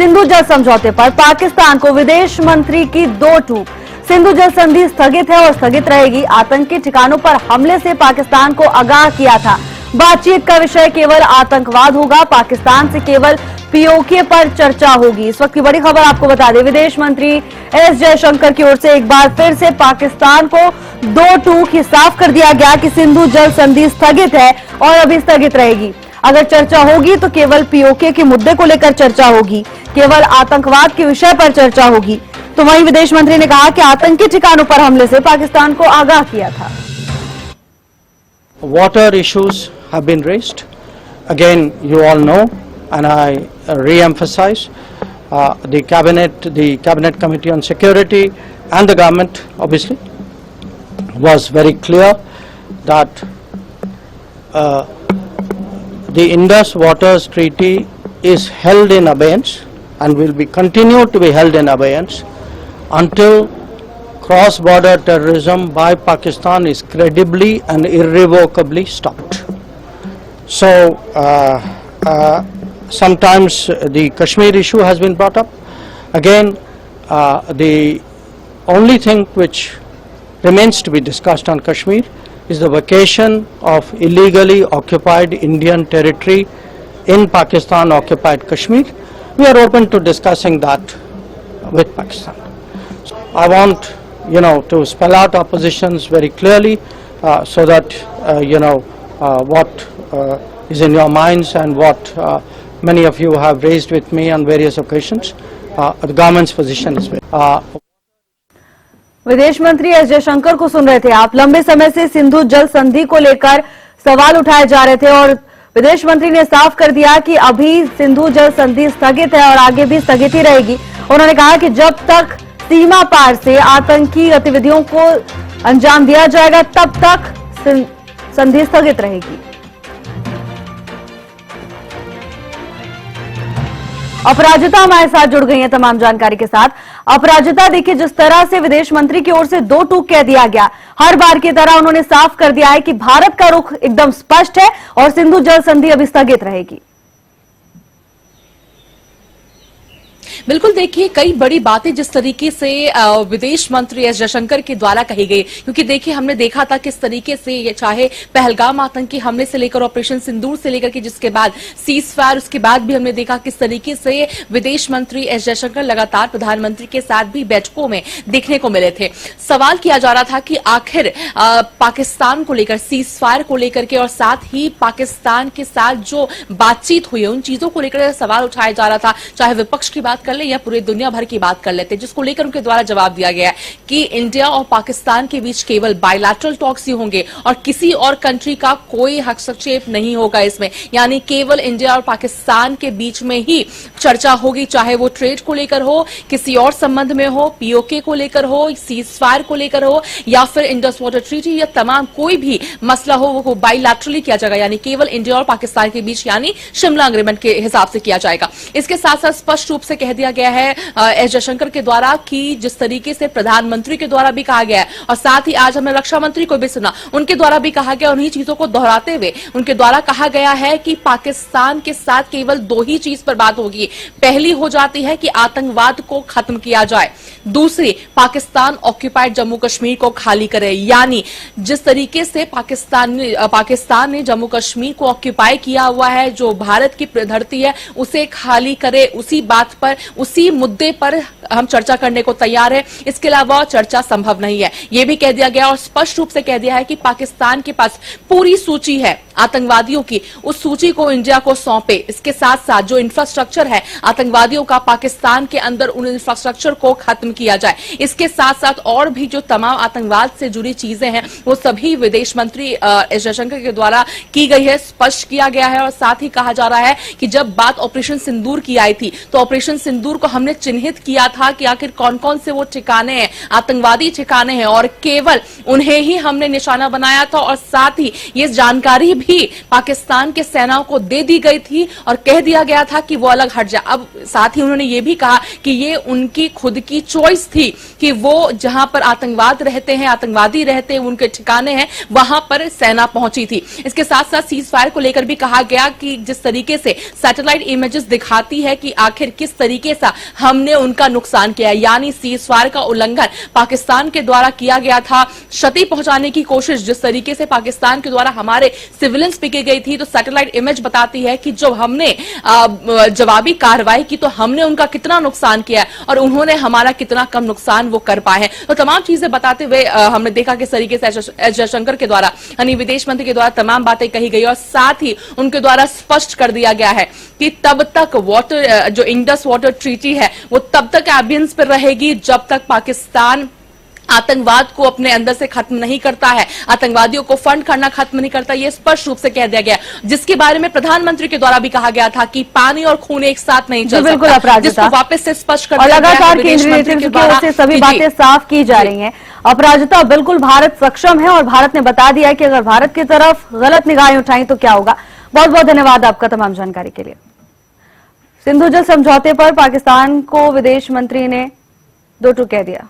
सिंधु जल समझौते पर पाकिस्तान को विदेश मंत्री की दो टूक। सिंधु जल संधि स्थगित है और स्थगित रहेगी। आतंकी ठिकानों पर हमले से पाकिस्तान को आगाह किया था। बातचीत का विषय केवल आतंकवाद होगा। पाकिस्तान से केवल पीओके पर चर्चा होगी। इस वक्त की बड़ी खबर आपको बता दें, विदेश मंत्री एस जयशंकर की ओर से एक बार फिर से पाकिस्तान को दो टूक ही साफ कर दिया गया कि सिंधु जल संधि स्थगित है और अभी स्थगित रहेगी। अगर चर्चा होगी तो केवल पीओके के मुद्दे को लेकर चर्चा होगी, केवल आतंकवाद के विषय पर चर्चा होगी। तो वहीं विदेश मंत्री ने कहा कि आतंकी ठिकानों पर हमले से पाकिस्तान को आगाह किया था। Water issues have been raised. Again, you all know, and I re-emphasize, the cabinet committee on security and the government obviously was very clear that the Indus Waters Treaty is held in abeyance and will be continued to be held in abeyance until cross-border terrorism by Pakistan is credibly and irrevocably stopped. So sometimes the Kashmir issue has been brought up. Again, the only thing which remains to be discussed on Kashmir is the vacation of illegally occupied Indian territory in Pakistan occupied Kashmir. We are open to discussing that with Pakistan. So I want to spell out our positions very clearly so that what is in your minds and what many of you have raised with me on various occasions. The government's position is very विदेश मंत्री S Jaishankar को सुन रहे थे आप। लंबे समय से सिंधु जल संधि को लेकर सवाल उठाए जा रहे थे और विदेश मंत्री ने साफ कर दिया कि अभी सिंधु जल संधि स्थगित है और आगे भी स्थगित ही रहेगी। उन्होंने कहा कि जब तक सीमा पार से आतंकी गतिविधियों को अंजाम दिया जाएगा तब तक संधि स्थगित रहेगी। अपराजिता हमारे साथ जुड़ गई है तमाम जानकारी के साथ। अपराजिता, देखिए जिस तरह से विदेश मंत्री की ओर से दो टूक कह दिया गया, हर बार की तरह उन्होंने साफ कर दिया है कि भारत का रुख एकदम स्पष्ट है और सिंधु जल संधि अभी स्थगित रहेगी। बिल्कुल, देखिए कई बड़ी बातें जिस तरीके से विदेश मंत्री एस जयशंकर के द्वारा कही गई, क्योंकि देखिए हमने देखा था किस तरीके से ये चाहे पहलगाम आतंकी हमले से लेकर ऑपरेशन सिंदूर से लेकर के जिसके बाद सीज फायर, उसके बाद भी हमने देखा किस तरीके से विदेश मंत्री एस जयशंकर लगातार प्रधानमंत्री के साथ भी बैठकों में देखने को मिले थे। सवाल किया जा रहा था कि आखिर पाकिस्तान को लेकर सीज फायर को लेकर के और साथ ही पाकिस्तान के साथ जो बातचीत हुई है उन चीजों को लेकर सवाल उठाया जा रहा था, चाहे विपक्ष की बात कर ले या पूरे दुनिया भर की बात कर लेते, जिसको लेकर उनके द्वारा जवाब दिया गया कि इंडिया और पाकिस्तान के बीच केवल बायलैटरल टॉक्स ही होंगे और किसी और कंट्री का कोई हस्तक्षेप नहीं होगा इसमें, यानी केवल इंडिया और पाकिस्तान के बीच में ही चर्चा होगी, चाहे वो ट्रेड को लेकर हो, किसी और संबंध में हो, पीओके को लेकर हो, सीज फायर को लेकर हो या फिर इंडस वाटर ट्रीटी या तमाम कोई भी मसला हो वो बायलैटरली किया जाएगा, यानी केवल इंडिया और पाकिस्तान के बीच यानी शिमला एग्रीमेंट के हिसाब से किया जाएगा। इसके साथ साथ स्पष्ट रूप से कह दिया गया है एस जयशंकर के द्वारा कि जिस तरीके से प्रधानमंत्री के द्वारा भी कहा गया है और साथ ही आज हमने रक्षा मंत्री को भी सुना, उनके द्वारा भी कहा गया, उन्हीं चीजों को दोहराते हुए उनके द्वारा कहा गया है कि पाकिस्तान के साथ केवल दो ही चीज पर बात होगी। पहली हो जाती है कि आतंकवाद को खत्म किया जाए, दूसरी पाकिस्तान ऑक्यूपाइड जम्मू कश्मीर को खाली करे, यानी जिस तरीके से पाकिस्तान ने जम्मू कश्मीर को ऑक्यूपाई किया हुआ है, जो भारत की धरती है उसे खाली करे, उसी बात पर उसी मुद्दे पर हम चर्चा करने को तैयार है। इसके अलावा चर्चा संभव नहीं है, यह भी कह दिया गया और स्पष्ट रूप से कह दिया है कि पाकिस्तान के पास पूरी सूची है आतंकवादियों की, उस सूची को इंडिया को सौंपे। इसके साथ साथ जो इंफ्रास्ट्रक्चर है आतंकवादियों का पाकिस्तान के अंदर, उन इंफ्रास्ट्रक्चर को खत्म किया जाए। इसके साथ साथ और भी जो तमाम आतंकवाद से जुड़ी चीजें हैं वो सभी विदेश मंत्री एस जयशंकर के द्वारा की गई है, स्पष्ट किया गया है। और साथ ही कहा जा रहा है कि जब बात ऑपरेशन सिंदूर की आई थी तो ऑपरेशन सिंदूर को हमने चिन्हित किया था था कि आखिर कौन कौन से वो ठिकाने हैं, आतंकवादी ठिकाने हैं, और केवल उन्हें ही हमने निशाना बनाया था। और साथ ही ये जानकारी भी पाकिस्तान के सेनाओं को दे दी गई थी और कह दिया गया था कि वो अलग हट जाए। अब साथ ही उन्होंने ये भी कहा कि ये उनकी खुद की चॉइस थी कि वो जहां पर आतंकवाद रहते हैं, आतंकवादी रहते हैं, उनके ठिकाने हैं, वहां पर सेना पहुंची थी। इसके साथ साथ सीज फायर को लेकर भी कहा गया कि जिस तरीके से सैटेलाइट इमेजेस दिखाती है कि आखिर किस तरीके से हमने उनका नुकसान किया, यानी सीज फायर का उल्लंघन पाकिस्तान के द्वारा किया गया था, क्षति पहुंचाने की कोशिश जिस तरीके से पाकिस्तान के द्वारा हमारे सिविलियंस पे की गई थी। तो सैटेलाइट इमेज बताती है कि जब हमने जवाबी कार्रवाई की तो हमने उनका कितना नुकसान किया है और उन्होंने हमारा कितना कम नुकसान वो कर पाए हैं। तो तमाम चीजें बताते हुए हमने देखा किस तरीके से एस जयशंकर के द्वारा यानी विदेश मंत्री के द्वारा तमाम बातें कही गई और साथ ही उनके द्वारा स्पष्ट कर दिया गया है कि तब तक वाटर जो इंडस वाटर ट्रीटी है वो तब तक एबियंस पर रहेगी जब तक पाकिस्तान आतंकवाद को अपने अंदर से खत्म नहीं करता है, आतंकवादियों को फंड करना खत्म नहीं करता। ये स्पष्ट रूप से कह दिया गया, जिसके बारे में प्रधानमंत्री के द्वारा भी कहा गया था कि पानी और खून एक साथ नहीं चल बिल्कुल सकता, अपराजिता, जिसको वापस से स्पष्ट कर और दिया गया है लगातार विदेश केंद्रीय मंत्री के नेतृत्व की ओर द्वारा। से सभी बातें साफ की जा रही हैं। अपराजिता, बिल्कुल भारत सक्षम है और भारत ने बता दिया है कि अगर भारत की तरफ गलत निगाहें उठाई तो क्या होगा। बहुत बहुत धन्यवाद आपका तमाम जानकारी के लिए। सिंधु जल समझौते पर पाकिस्तान को विदेश मंत्री ने दो टूक कह दिया।